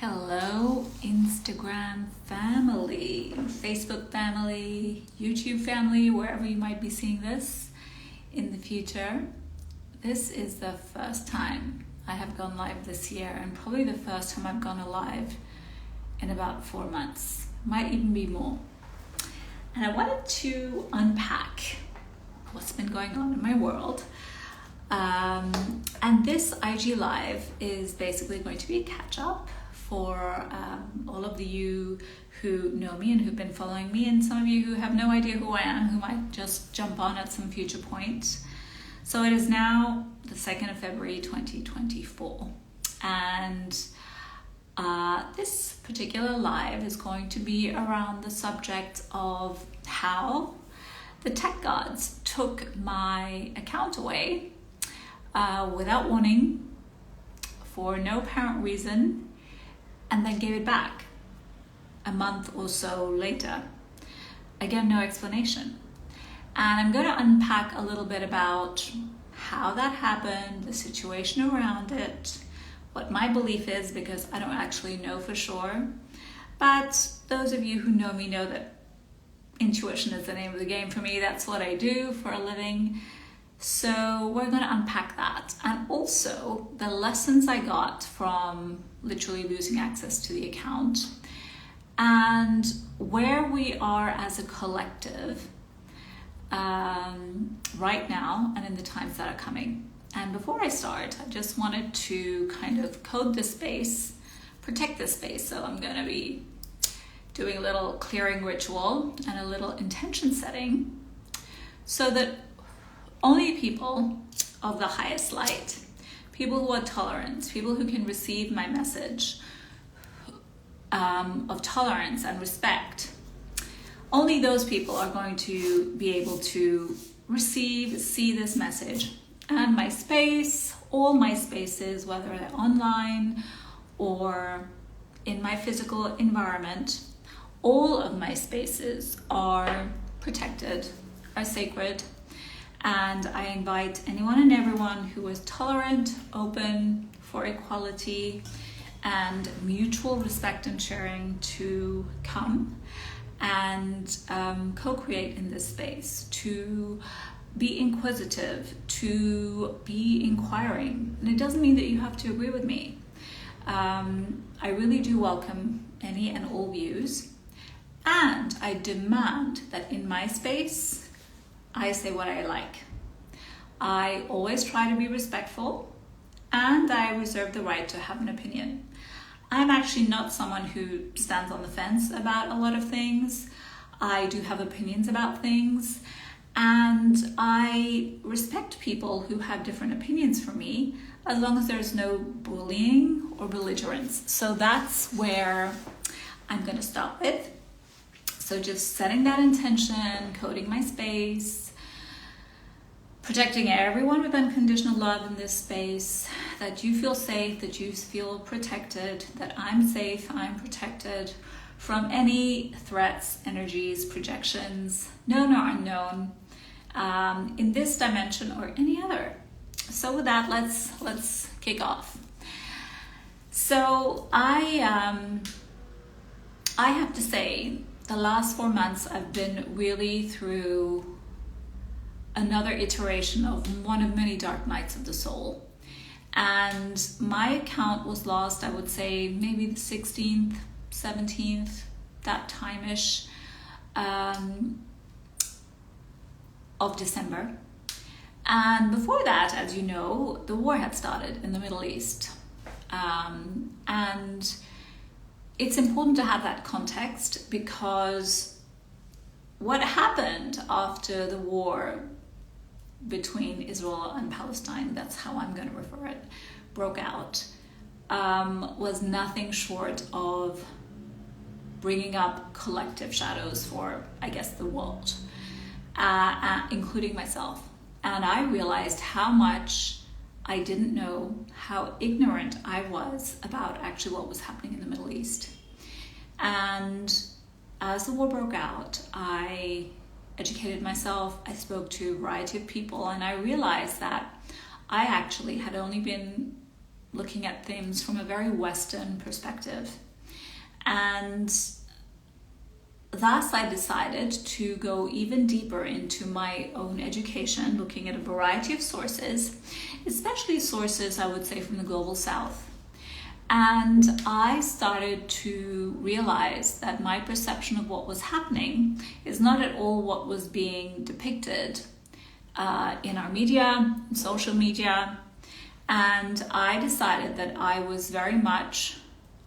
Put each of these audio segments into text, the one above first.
Hello, Instagram family, Facebook family, YouTube family, wherever you might be seeing this in the future. This is the first time I have gone live this year, and probably the first time I've gone live in about 4 months, might even be more. And I wanted to unpack what's been going on in my world. And this IG Live is basically going to be a catch-up for all of you who know me and who've been following me, and some of you who have no idea who I am, who might just jump on at some future point. So it is now the 2nd of February 2024, and this particular live is going to be around the subject of how the tech gods took my account away without warning, for no apparent reason, and then gave it back a month or so later. Again, no explanation. And I'm going to unpack a little bit about how that happened, the situation around it, what my belief is, because I don't actually know for sure. But those of you who know me know that intuition is the name of the game for me. That's what I do for a living. So we're going to unpack that, and also the lessons I got from literally losing access to the account, and where we are as a collective right now and in the times that are coming. And before I start, I just wanted to kind of code this space, protect this space. So I'm going to be doing a little clearing ritual and a little intention setting so that only people of the highest light, people who are tolerant, people who can receive my message of tolerance and respect, only those people are going to be able to see this message. And my space, all my spaces, whether they're online or in my physical environment, all of my spaces are protected, are sacred. And I invite anyone and everyone who is tolerant, open for equality and mutual respect and sharing to come and co-create in this space, to be inquisitive, to be inquiring. And it doesn't mean that you have to agree with me. I really do welcome any and all views. And I demand that in my space, I say what I like. I always try to be respectful, and I reserve the right to have an opinion. I'm actually not someone who stands on the fence about a lot of things. I do have opinions about things, and I respect people who have different opinions from me, as long as there's no bullying or belligerence. So that's where I'm going to stop with. So just setting that intention, coding my space, protecting everyone with unconditional love in this space, that you feel safe, that you feel protected, that I'm safe, I'm protected from any threats, energies, projections, known or unknown, in this dimension or any other. So with that, let's kick off. So I have to say, the last 4 months I've been really through another iteration of one of many dark nights of the soul. And my account was lost, I would say maybe the 16th, 17th, that time-ish of December. And before that, as you know, the war had started in the Middle East. And it's important to have that context, because what happened after the war between Israel and Palestine, that's how I'm going to refer it, broke out, was nothing short of bringing up collective shadows for, I guess, the world, including myself. And I realized how much I didn't know, how ignorant I was about actually what was happening in the Middle East. And as the war broke out, I educated myself, I spoke to a variety of people, and I realized that I actually had only been looking at things from a very Western perspective. And thus I decided to go even deeper into my own education, looking at a variety of sources, especially sources, I would say, from the global South. And I started to realize that my perception of what was happening is not at all what was being depicted in our media, social media. And I decided that I was very much,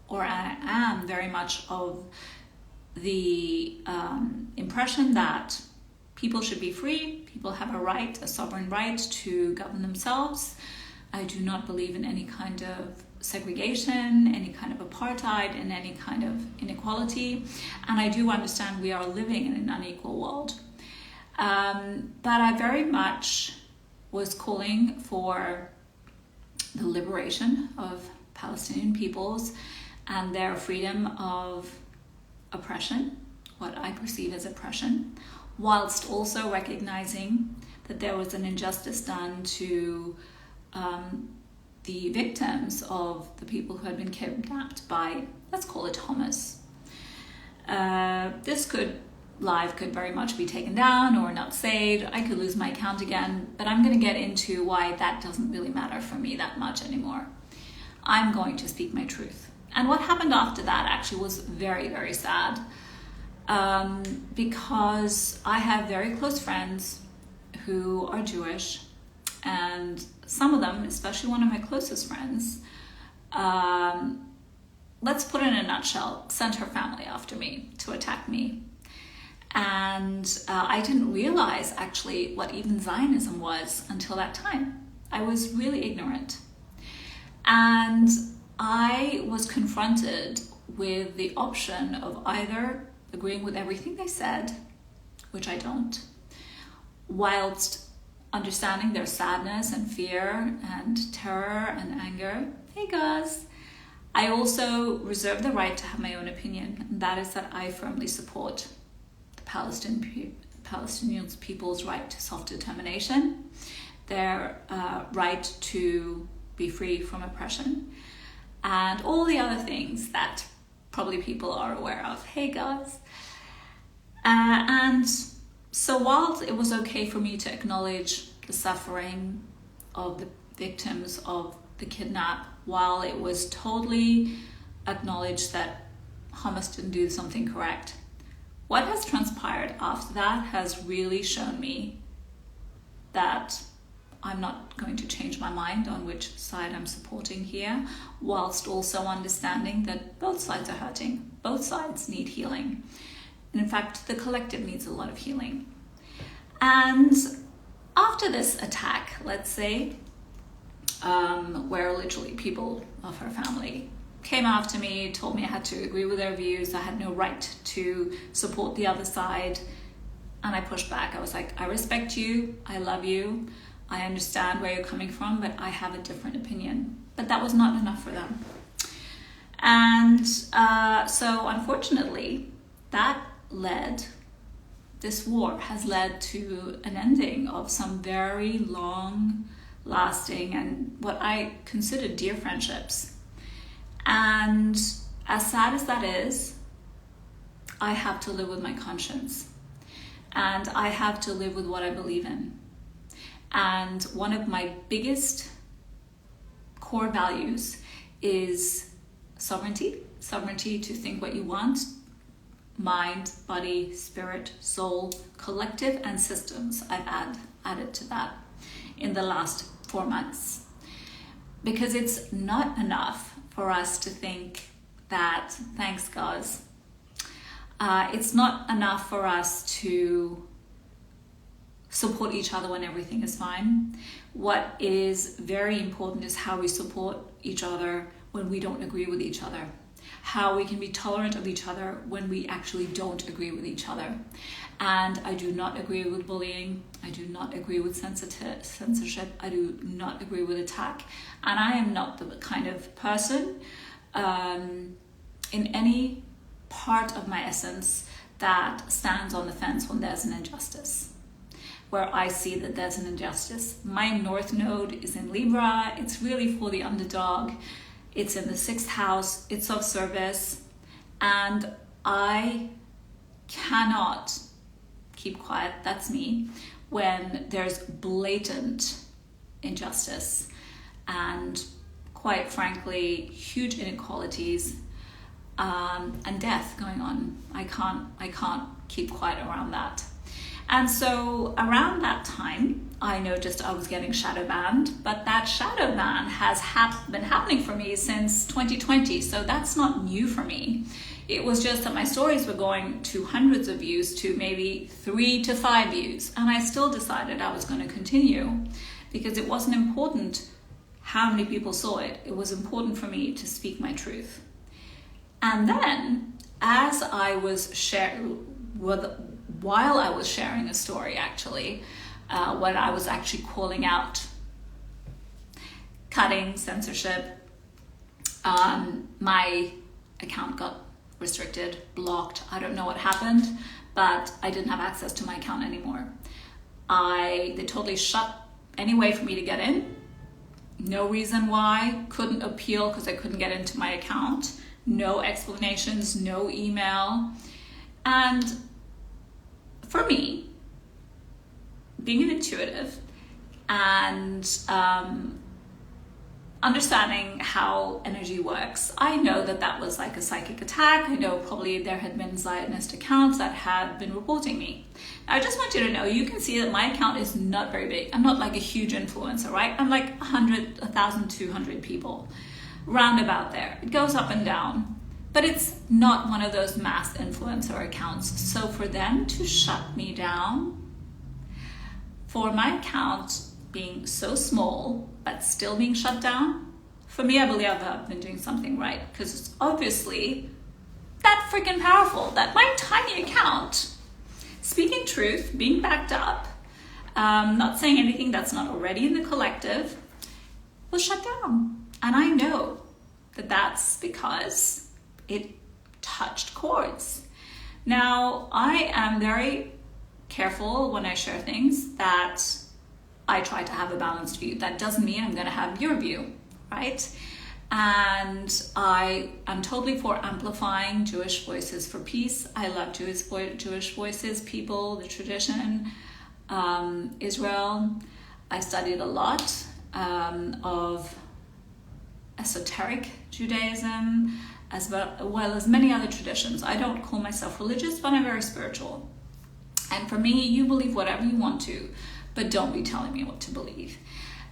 or I am very much, of the impression that people should be free, people have a right, a sovereign right to govern themselves. I do not believe in any kind of segregation, any kind of apartheid, and any kind of inequality. And I do understand we are living in an unequal world. But I very much was calling for the liberation of Palestinian peoples and their freedom of oppression, what I perceive as oppression, whilst also recognizing that there was an injustice done to the victims of the people who had been kidnapped by, let's call it, Hamas. This live could very much be taken down or not saved. I could lose my account again, but I'm going to get into why that doesn't really matter for me that much anymore. I'm going to speak my truth. And what happened after that actually was very, very sad, because I have very close friends who are Jewish, and some of them, especially one of my closest friends, let's put it in a nutshell, sent her family after me to attack me. And I didn't realize actually what even Zionism was until that time. I was really ignorant. And I was confronted with the option of either agreeing with everything they said, which I don't, whilst understanding their sadness and fear and terror and anger. Hey guys, I also reserve the right to have my own opinion, and that is that I firmly support the Palestinian people's right to self-determination, their right to be free from oppression, and all the other things that probably people are aware of. Hey guys. And so while it was okay for me to acknowledge the suffering of the victims of the kidnap, while it was totally acknowledged that Hamas didn't do something correct, what has transpired after that has really shown me that I'm not going to change my mind on which side I'm supporting here, whilst also understanding that both sides are hurting. Both sides need healing. And in fact, the collective needs a lot of healing. And after this attack, let's say, where literally people of her family came after me, told me I had to agree with their views, I had no right to support the other side, and I pushed back. I was like, I respect you, I love you, I understand where you're coming from, but I have a different opinion. But that was not enough for them. And so unfortunately, this war has led to an ending of some very long lasting and what I consider dear friendships. And as sad as that is, I have to live with my conscience, and I have to live with what I believe in. And one of my biggest core values is sovereignty to think what you want, mind, body, spirit, soul, collective, and systems. I've added to that in the last 4 months, because it's not enough for us to think that, thanks guys, it's not enough for us to support each other when everything is fine. What is very important is how we support each other when we don't agree with each other, how we can be tolerant of each other when we actually don't agree with each other. And I do not agree with bullying, I do not agree with censorship, I do not agree with attack, and I am not the kind of person in any part of my essence that stands on the fence when there's an injustice. where I see that there's an injustice. My North Node is in Libra. It's really for the underdog. It's in the 6th house. It's of service. And I cannot keep quiet, that's me, when there's blatant injustice and, quite frankly, huge inequalities and death going on. I can't keep quiet around that. And so around that time, I noticed I was getting shadow banned, but that shadow ban has been happening for me since 2020, so that's not new for me. It was just that my stories were going to hundreds of views to maybe 3 to 5 views, and I still decided I was going to continue because it wasn't important how many people saw it. It was important for me to speak my truth. And then, as I was while I was sharing a story, actually, when I was actually calling out cutting, censorship, my account got restricted, blocked. I don't know what happened, but I didn't have access to my account anymore. They totally shut any way for me to get in. No reason why. Couldn't appeal because I couldn't get into my account. No explanations, no email. And for me, being an intuitive and understanding how energy works, I know that that was like a psychic attack. I know probably there had been Zionist accounts that had been reporting me. I just want you to know, you can see that my account is not very big. I'm not like a huge influencer, right? I'm like 100, 1,200 people, roundabout there. It goes up and down, but it's not one of those mass influencer accounts. So for them to shut me down, for my account being so small, but still being shut down, for me, I believe I've been doing something right, because it's obviously that freaking powerful that my tiny account, speaking truth, being backed up, not saying anything that's not already in the collective, was shut down. And I know that that's because it touched chords. Now, I am very careful when I share things that I try to have a balanced view. That doesn't mean I'm going to have your view, right? And I am totally for amplifying Jewish voices for peace. I love Jewish voices, people, the tradition, Israel. I studied a lot of esoteric Judaism, as well as many other traditions. I don't call myself religious, but I'm very spiritual. And for me, you believe whatever you want to, but don't be telling me what to believe.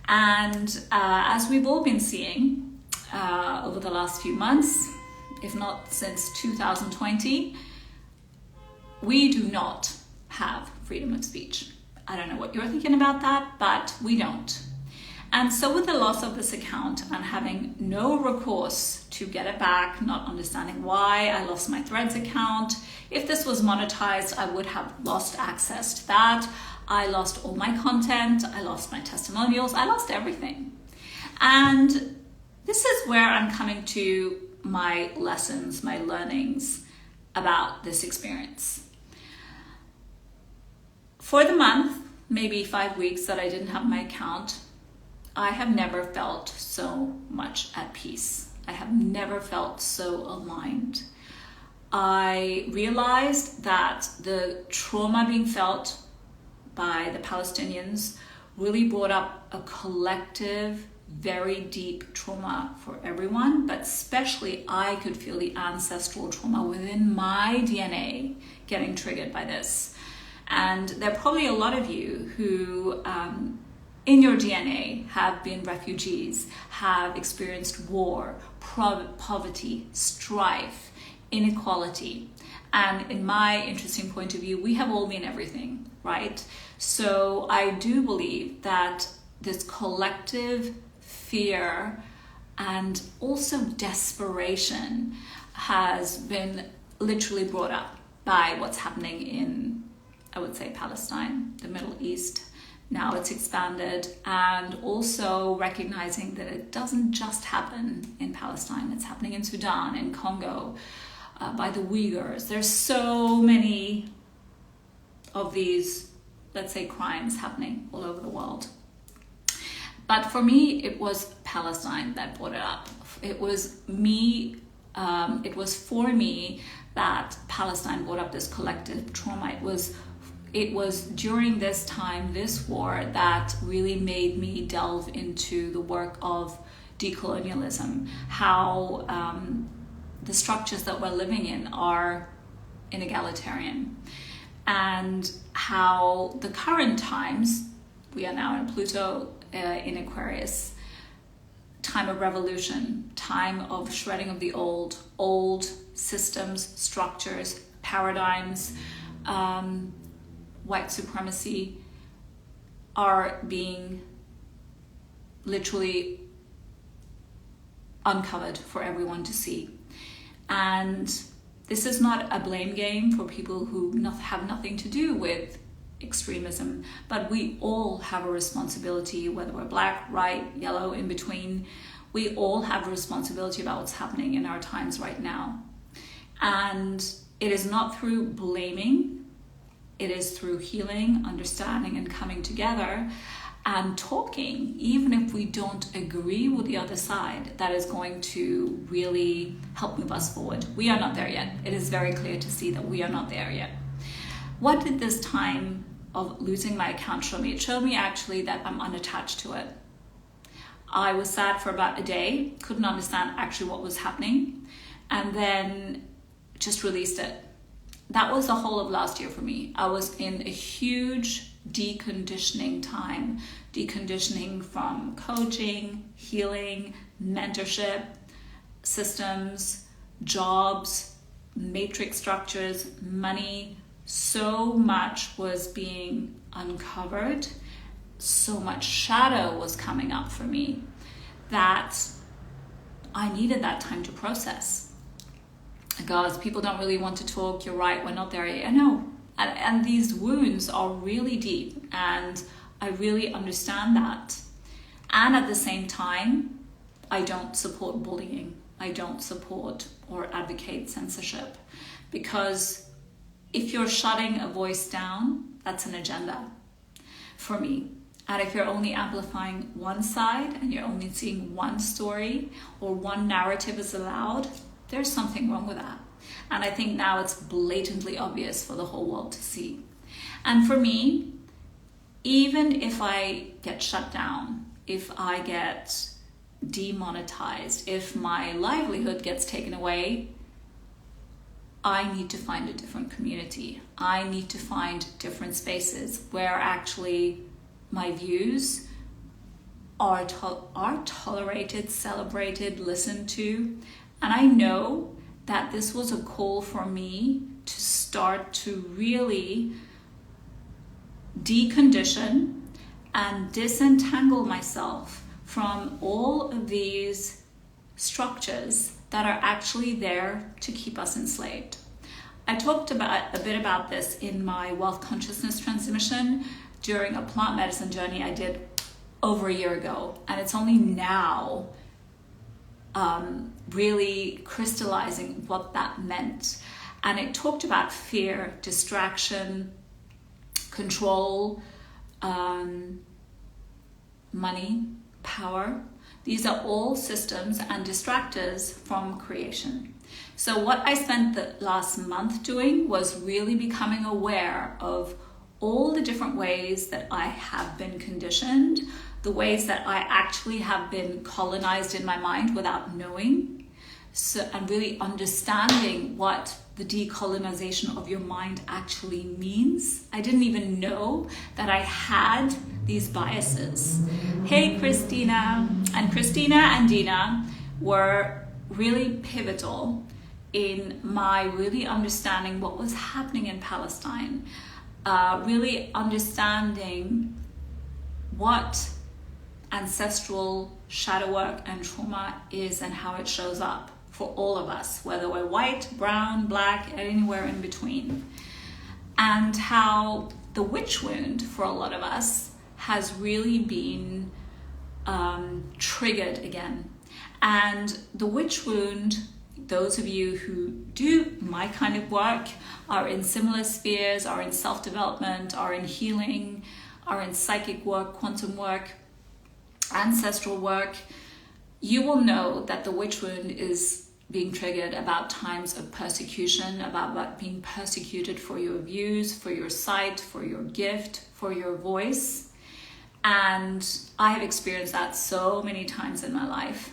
And as we've all been seeing over the last few months, if not since 2020, we do not have freedom of speech. I don't know what you're thinking about that, but we don't. And so with the loss of this account and having no recourse to get it back, not understanding why I lost my Threads account, if this was monetized, I would have lost access to that. I lost all my content, I lost my testimonials, I lost everything. And this is where I'm coming to my lessons, my learnings about this experience. For the month, maybe 5 weeks that I didn't have my account, I have never felt so much at peace. I have never felt so aligned. I realized that the trauma being felt by the Palestinians really brought up a collective, very deep trauma for everyone, but especially I could feel the ancestral trauma within my DNA getting triggered by this. And there are probably a lot of you who in your DNA have been refugees, have experienced war, poverty, strife, inequality. And in my interesting point of view, we have all been everything, right? So I do believe that this collective fear and also desperation has been literally brought up by what's happening in, I would say, Palestine, the Middle East. Now it's expanded, and also recognizing that it doesn't just happen in Palestine. It's happening in Sudan, in Congo, by the Uyghurs. There's so many of these let's say, crimes happening all over the world. But for me, it was Palestine that brought it up. It was me, it was for me that Palestine brought up this collective trauma. It was during this time, this war, that really made me delve into the work of decolonialism, how the structures that we're living in are inegalitarian, and how the current times, we are now in Pluto, in Aquarius, time of revolution, time of shredding of the old systems, structures, paradigms, white supremacy, are being literally uncovered for everyone to see. And this is not a blame game for people who have nothing to do with extremism, but we all have a responsibility, whether we're black, white, yellow, in between. We all have a responsibility about what's happening in our times right now. And it is not through blaming, it is through healing, understanding, and coming together and talking, even if we don't agree with the other side, that is going to really help move us forward. We are not there yet. It is very clear to see that we are not there yet. What did this time of losing my account show me? It showed me actually that I'm unattached to it. I was sad for about a day, couldn't understand actually what was happening, and then just released it. That was the whole of last year for me. I was in a huge deconditioning time, deconditioning from coaching, healing, mentorship, systems, jobs, matrix structures, money. So much was being uncovered, so much shadow was coming up for me that I needed that time to process. Guys, people don't really want to talk. You're right, we're not there yet. I know. And these wounds are really deep, and I really understand that. And at the same time, I don't support bullying. I don't support or advocate censorship, because if you're shutting a voice down, that's an agenda for me. And if you're only amplifying one side and you're only seeing one story or one narrative is allowed, there's something wrong with that. And I think now it's blatantly obvious for the whole world to see. And for me, even if I get shut down, if I get demonetized, if my livelihood gets taken away, I need to find a different community. I need to find different spaces where actually my views are tolerated, celebrated, listened to. And I know that this was a call for me to start to really decondition and disentangle myself from all of these structures that are actually there to keep us enslaved. I talked a bit about this in my wealth consciousness transmission during a plant medicine journey I did over a year ago, and it's only now really crystallizing what that meant. And it talked about fear, distraction, control, money, power. These are all systems and distractors from creation. So what I spent the last month doing was really becoming aware of all the different ways that I have been conditioned, the ways that I actually have been colonized in my mind without knowing. So, and really understanding what the decolonization of your mind actually means. I didn't even know that I had these biases. Hey, Christina. And Christina and Dina were really pivotal in my really understanding what was happening in Palestine, really understanding what ancestral shadow work and trauma is and how it shows up for all of us, whether we're white, brown, black, anywhere in between. And how the witch wound for a lot of us has really been triggered again. And the witch wound those of you who do my kind of work, are in similar spheres, are in self-development, are in healing, are in psychic work, quantum work, ancestral work, you will know that the witch wound is being triggered about times of persecution, about being persecuted for your views, for your sight, for your gift, for your voice. And I have experienced that so many times in my life.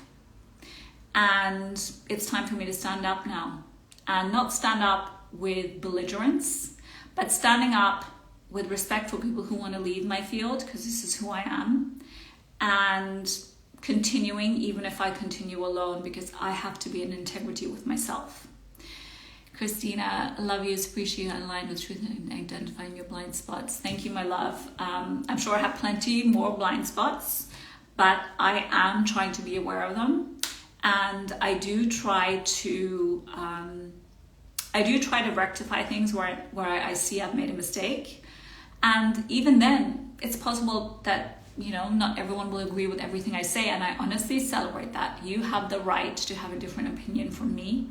And it's time for me to stand up now. And not stand up with belligerence, but standing up with respect for people who want to leave my field, because this is who I am. And continuing, even if I continue alone, because I have to be in integrity with myself. Christina, love you, appreciate you, align with truth and identifying your blind spots. Thank you, my love. I'm sure I have plenty more blind spots, but I am trying to be aware of them. And I do try to rectify things where I see I've made a mistake. And even then, it's possible that, not everyone will agree with everything I say, and I honestly celebrate that. You have the right to have a different opinion from me,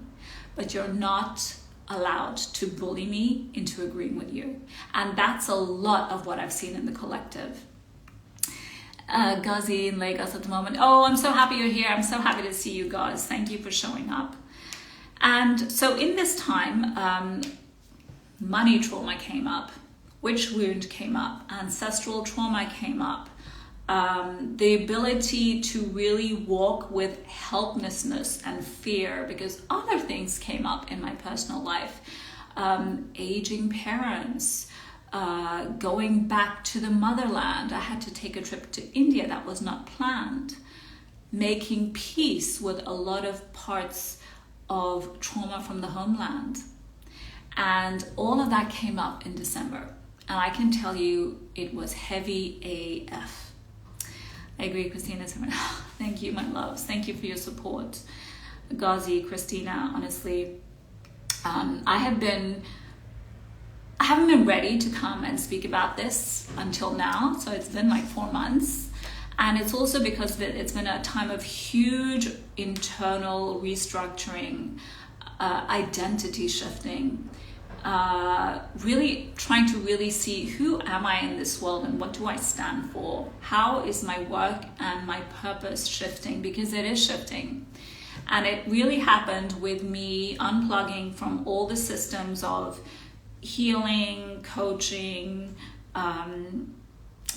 but you're not allowed to bully me into agreeing with you. And that's a lot of what I've seen in the collective. Ghazi in Lagos at the moment. Oh, I'm so happy you're here. I'm so happy to see you guys. Thank you for showing up. And so in this time, money trauma came up, witch wound came up, ancestral trauma came up. The ability to really walk with helplessness and fear, because other things came up in my personal life. Aging parents, going back to the motherland. I had to take a trip to India that was not planned. Making peace with a lot of parts of trauma from the homeland. And all of that came up in December. And I can tell you it was heavy AF. I agree, Christina. Thank you, my loves. Thank you for your support. Ghazi, Christina, honestly, I haven't been ready to come and speak about this until now. So it's been like 4 months. And it's also because it's been a time of huge internal restructuring, identity shifting, really trying to really see who am I in this world and what do I stand for? How is my work and my purpose shifting? Because it is shifting. And it really happened with me unplugging from all the systems of healing, coaching,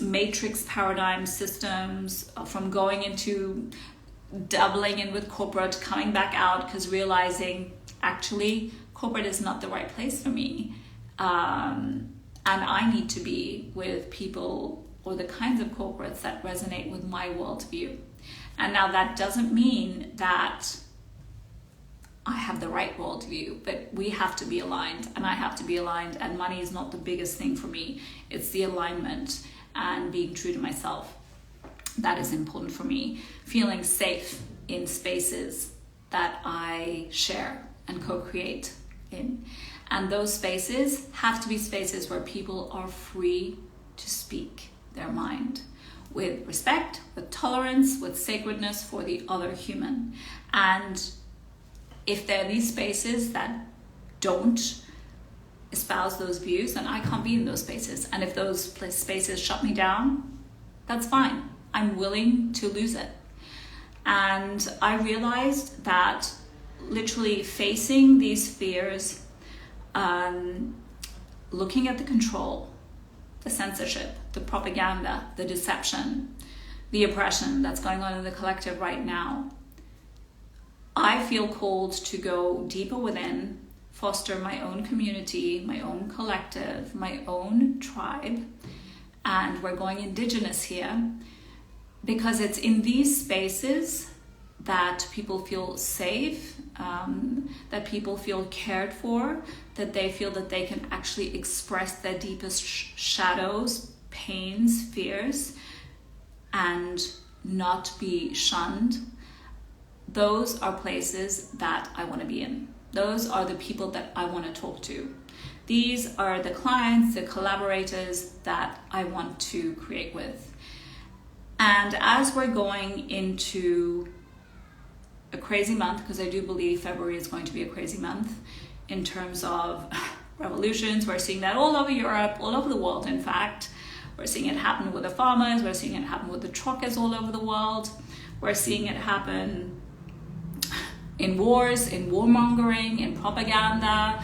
matrix paradigm systems, from going into doubling in with corporate, coming back out because realizing actually corporate is not the right place for me. And I need to be with people or the kinds of corporates that resonate with my worldview. And now that doesn't mean that I have the right worldview, but we have to be aligned, and I have to be aligned, and money is not the biggest thing for me. It's the alignment and being true to myself. That is important for me. Feeling safe in spaces that I share and co-create in. And those spaces have to be spaces where people are free to speak their mind with respect, with tolerance, with sacredness for the other human. And if there are these spaces that don't espouse those views, then I can't be in those spaces. And if those spaces shut me down, that's fine. I'm willing to lose it. And I realized that literally facing these fears, looking at the control, the censorship, the propaganda, the deception, the oppression that's going on in the collective right now, I feel called to go deeper within, foster my own community, my own collective, my own tribe. And we're going indigenous here because it's in these spaces that people feel safe, that people feel cared for, that they feel that they can actually express their deepest shadows, pains, fears, and not be shunned. Those are places that I want to be in. Those are the people that I want to talk to. These are the clients, the collaborators that I want to create with. And as we're going into a crazy month, because I do believe February is going to be a crazy month in terms of revolutions. We're seeing that all over Europe, all over the world, in fact. We're seeing it happen with the farmers. We're seeing it happen with the truckers all over the world. We're seeing it happen in wars, in warmongering, in propaganda.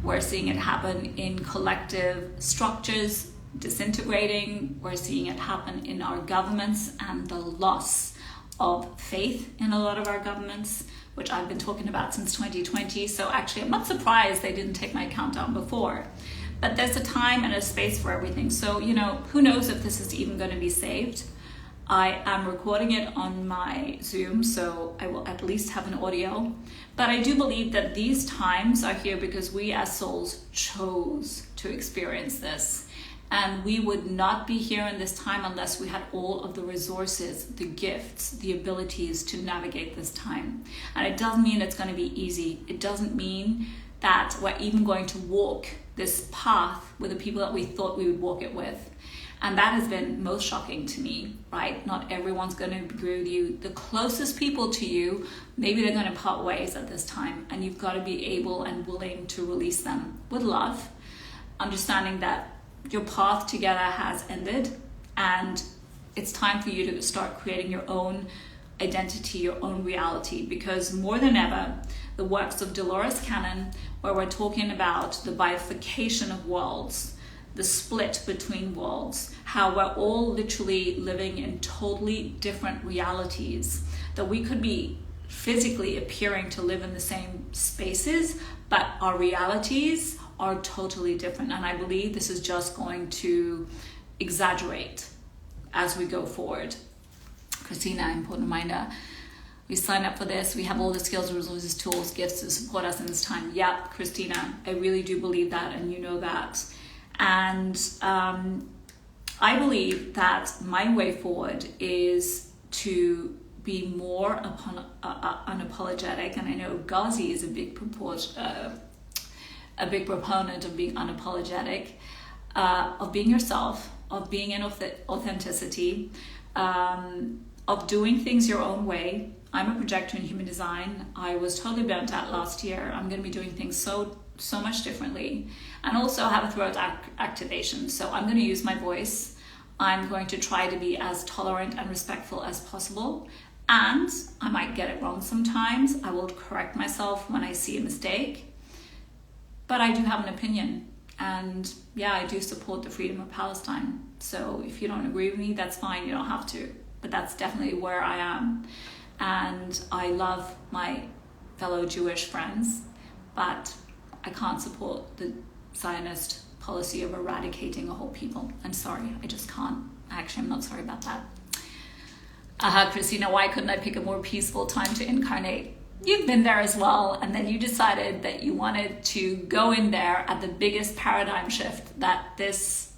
We're seeing it happen in collective structures disintegrating. We're seeing it happen in our governments and the loss of faith in a lot of our governments, which I've been talking about since 2020. So actually, I'm not surprised they didn't take my countdown before. But there's a time and a space for everything. So, who knows if this is even going to be saved. I am recording it on my Zoom, so I will at least have an audio. But I do believe that these times are here because we as souls chose to experience this. And we would not be here in this time unless we had all of the resources, the gifts, the abilities to navigate this time. And it doesn't mean it's going to be easy. It doesn't mean that we're even going to walk this path with the people that we thought we would walk it with. And that has been most shocking to me, right? Not everyone's going to agree with you. The closest people to you, maybe they're going to part ways at this time. And you've got to be able and willing to release them with love, understanding that your path together has ended and it's time for you to start creating your own identity, your own reality. Because more than ever, the works of Dolores Cannon, where we're talking about the bifurcation of worlds, the split between worlds, how we're all literally living in totally different realities, that we could be physically appearing to live in the same spaces, but our realities are totally different. And I believe this is just going to exaggerate as we go forward. Christina, important reminder, we sign up for this, we have all the skills, resources, tools, gifts to support us in this time. Yep, Christina, I really do believe that, and you know that. And I believe that my way forward is to be more unapologetic. And I know Ghazi is a big proponent of being unapologetic, of being yourself, of being in authenticity, of doing things your own way. I'm a projector in human design. I was totally burnt out last year. I'm going to be doing things so much differently, and also have a throat activation. So I'm going to use my voice. I'm going to try to be as tolerant and respectful as possible. And I might get it wrong sometimes. I will correct myself when I see a mistake. But I do have an opinion. And yeah, I do support the freedom of Palestine. So if you don't agree with me, that's fine. You don't have to. But that's definitely where I am. And I love my fellow Jewish friends, but I can't support the Zionist policy of eradicating a whole people. I'm sorry, I just can't. Actually, I'm not sorry about that. Christina, why couldn't I pick a more peaceful time to incarnate? You've been there as well, and then you decided that you wanted to go in there at the biggest paradigm shift that this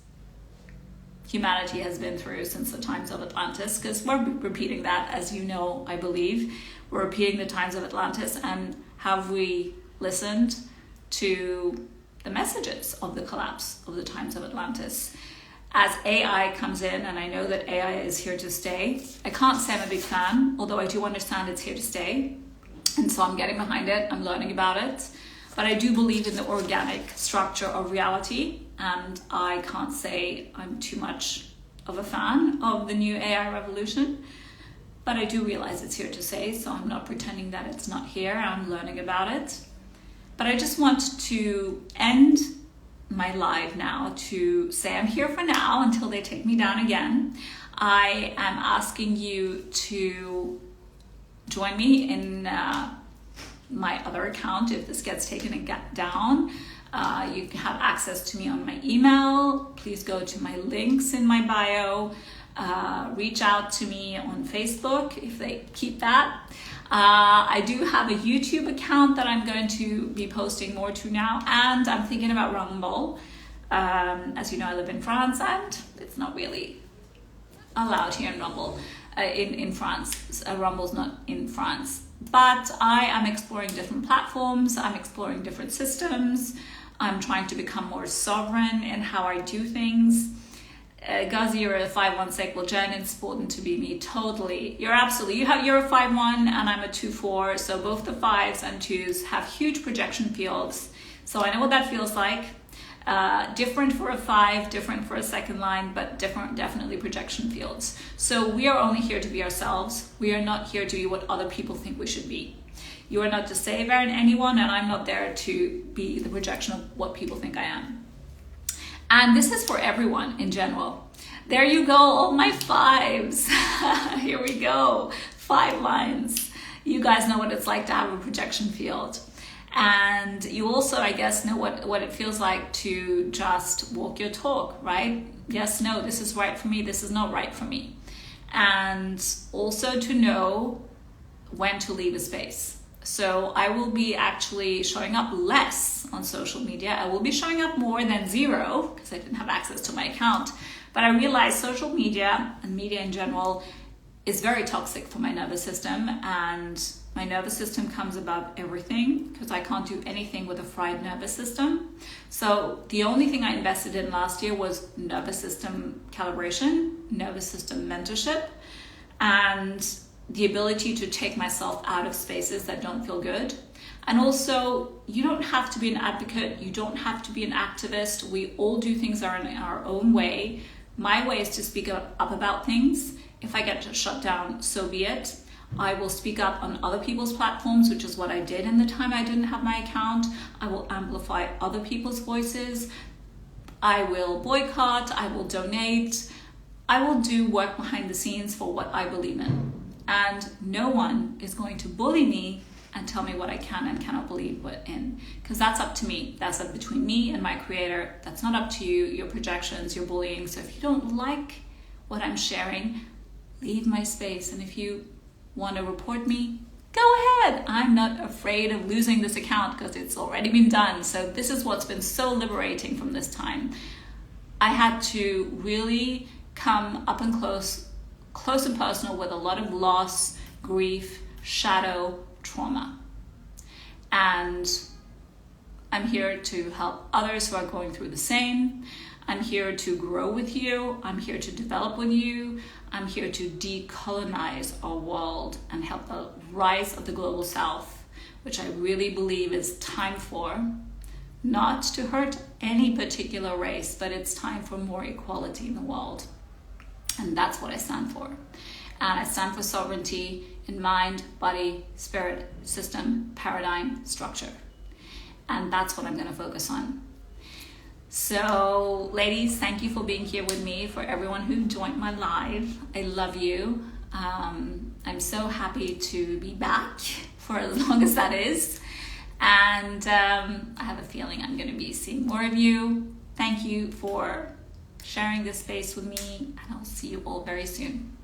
humanity has been through since the times of Atlantis, because we're repeating that, as you know, I believe. We're repeating the times of Atlantis, and have we listened to the messages of the collapse of the times of Atlantis? As AI comes in, and I know that AI is here to stay, I can't say I'm a big fan, although I do understand it's here to stay. And so I'm getting behind it, I'm learning about it. But I do believe in the organic structure of reality, and I can't say I'm too much of a fan of the new AI revolution. But I do realize it's here to stay, so I'm not pretending that it's not here. I'm learning about it. But I just want to end my live now to say I'm here for now until they take me down again. I am asking you to join me in my other account if this gets taken down. You can have access to me on my email. Please go to my links in my bio. Reach out to me on Facebook if they keep that. I do have a YouTube account that I'm going to be posting more to now, and I'm thinking about Rumble. As you know, I live in France, and it's not really allowed here in Rumble, in France. Rumble's not in France. But I am exploring different platforms. I'm exploring different systems. I'm trying to become more sovereign in how I do things. Gazi, you're a 5-1 cycle. Jen, it's important to be me. Totally. You're absolutely. You're a 5-1 and I'm a 2-4. So both the 5s and 2s have huge projection fields. So I know what that feels like. Different for a 5, different for a second line, but different, definitely projection fields. So we are only here to be ourselves. We are not here to be what other people think we should be. You are not to save anyone, and I'm not there to be the projection of what people think I am. And this is for everyone in general. There you go, all my 5s. Here we go, 5 lines. You guys know what it's like to have a projection field. And you also, I guess, know what it feels like to just walk your talk, right? Yes, no, this is right for me, this is not right for me. And also to know when to leave a space. So I will be actually showing up less on social media. I will be showing up more than 0 because I didn't have access to my account. But I realized social media and media in general is very toxic for my nervous system, and my nervous system comes above everything because I can't do anything with a fried nervous system. So the only thing I invested in last year was nervous system calibration, nervous system mentorship, and the ability to take myself out of spaces that don't feel good. And also, you don't have to be an advocate, you don't have to be an activist. We all do things in our own way. My way is to speak up about things. If I get shut down, so be it. I will speak up on other people's platforms, which is what I did in the time I didn't have my account. I will amplify other people's voices. I will boycott, I will donate. I will do work behind the scenes for what I believe in. And no one is going to bully me and tell me what I can and cannot believe in, because that's up to me. That's up between me and my creator. That's not up to you, your projections, your bullying. So if you don't like what I'm sharing, leave my space. And if you want to report me, go ahead. I'm not afraid of losing this account because it's already been done. So this is what's been so liberating from this time. I had to really come up and close and personal with a lot of loss, grief, shadow, trauma. And I'm here to help others who are going through the same. I'm here to grow with you. I'm here to develop with you. I'm here to decolonize our world and help the rise of the global south, which I really believe is time for, not to hurt any particular race, but it's time for more equality in the world. And that's what I stand for. And I stand for sovereignty in mind, body, spirit, system, paradigm, structure. And that's what I'm going to focus on. So, ladies, thank you for being here with me. For everyone who joined my live, I love you. I'm so happy to be back for as long as that is. And I have a feeling I'm going to be seeing more of you. Thank you for sharing this space with me, and I'll see you all very soon.